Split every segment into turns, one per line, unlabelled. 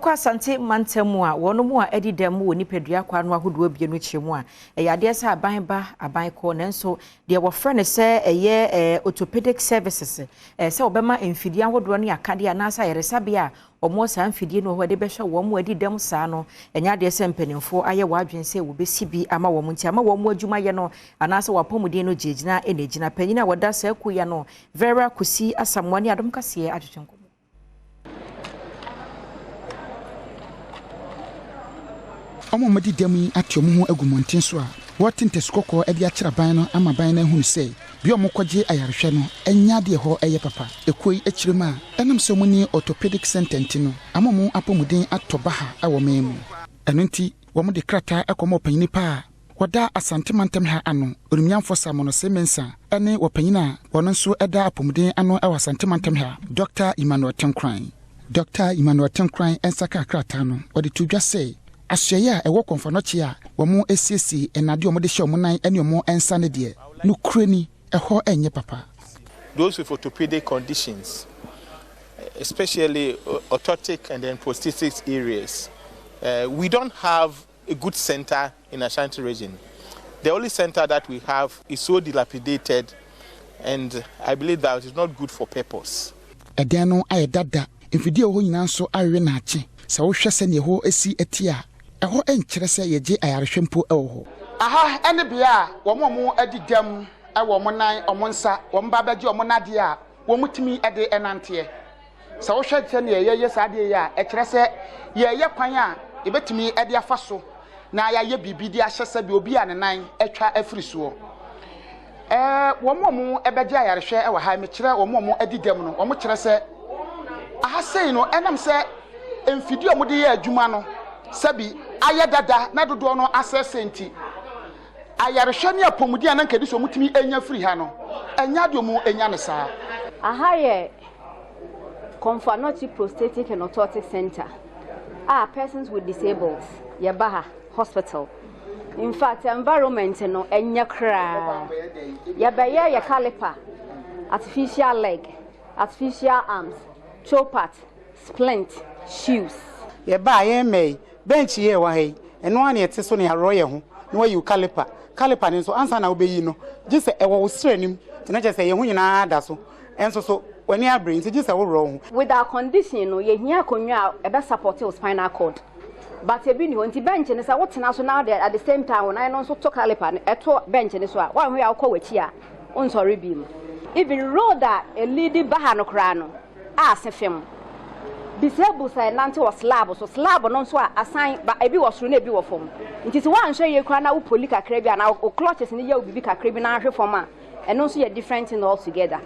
Kwa Asante Mantemu a wono mu a edi dem wo nipadua kwa no ahodo abienu kyeremu a eyade sa aban ba aban ko nenso de wo frɛ se eye orthopedic services se obema mfidie ahodo no yakade anasa yeresabe a omo sa mfidie no ho de behwe wo mu edi dem saa no enya de se mpanimfo aye wadwen se wo besi bi ama wo mu nti ama wo mu adwuma ye no anasa wapomuden no gyegina enegina panyina woda sa akuya no Vera Kusi asamwani Adom Kasee atwetwenko
Omo madi demi atiomu ho agumonten so a wotinte skokko e de akira ban no ama ban na hunu sei bi omo kwaje ayarhwe no enya de ho eye papa ekoi akirema enam so muni orthopedic center ntino amomo apomuden atobaha awo memu eno nti wo mo de krata akomo panyini pa woda Asante mantem ha ano onumyamfo samono semensa ene wopanyina wono nso eda apomuden ano awa Asante mantem ha Dr. Emmanuel Tenkran ensaka krata no odi tudwa sei Asyeya ewo konfanochi a womo esiesi enade omo de hye omo nan ene omo ensa ne de no kurani eho enye papa.
Those with orthopedic conditions, especially orthotic and then prosthetic areas, we don't have a good center in Asante Region. The only center that we have is so dilapidated, and I believe that it's not good for purpose.
Edeno ayedada mfidie ho nyina nso awe na ache sa wo hwese ne ho esi etia eho enkyere se yeje ayarhwempo ewo ho
aha ene bia wo mo adidam ewo mo nan omo nsa wo mba baje omo nade a wo mutimi ede enante sa wo hwete ne yeye sade ya ekyere se yeye kwan a ebetimi ede afaso na ya ye bibidi ahyese bi obi a ne nan etwa afiriso wo mo ebeje ayarhwe ewo ha me kyere wo mo adidam no wo mo kyere se aha sei no enam se emfidi omode ye adwuma no sabi ayedada na dodo no asesenti ayarhwe ne apomudi anan kedi so mutumi enya free ha no enya de mu enya ne saa
aha ye Orthopedic Prosthetic and Orthotic Center persons with disabled Yabaha Hospital. In fact, environment no enya kra yabaya ya caliper, artificial leg, artificial arms, chopat, splint, shoes.
Yaba may bench ye wa hey eno an yete so ne aroye ho no you caliper ne so ansa na obeyi no just e wo sranim ti na say ye hu nyina da so enso so wani abrain ti just e wo ro ho
with our condition no ye hia konwa e be support your spinal cord but e bi ni ho nti bench ne say what na so now there at the same time when I no so to caliper e to bench ne so a wan ho ya akọ wachi a on sorry bi mu even road that a leading baha no kra no asefem disabled say nante was slab no so assign ba ebi was ru na ebi wo fom nti se wan hwe ye kra na wo poli kakra bi na o clutches ne ye obibi kakra bi na hwe fom a eno so ye different thing all together.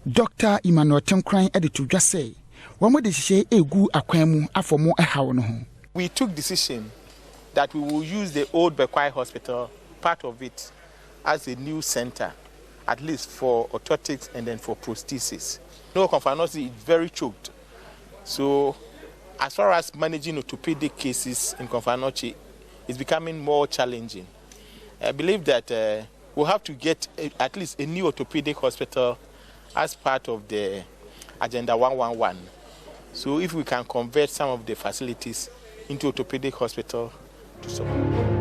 Dr. Emmanuel Tenkran editu dwa say wo mo de hye egu akwan mu afomo ehawo no ho.
We took decision that we will use the old Bekwai Hospital, part of it, as a new center, at least for orthotics and then for prosthesis. No, Konfanosi is very choked. So, as far as managing orthopedic cases in Konfanochi, it's becoming more challenging. I believe that we'll have to get at least a new orthopedic hospital as part of the Agenda 111. So, if we can convert some of the facilities into orthopedic hospital to support.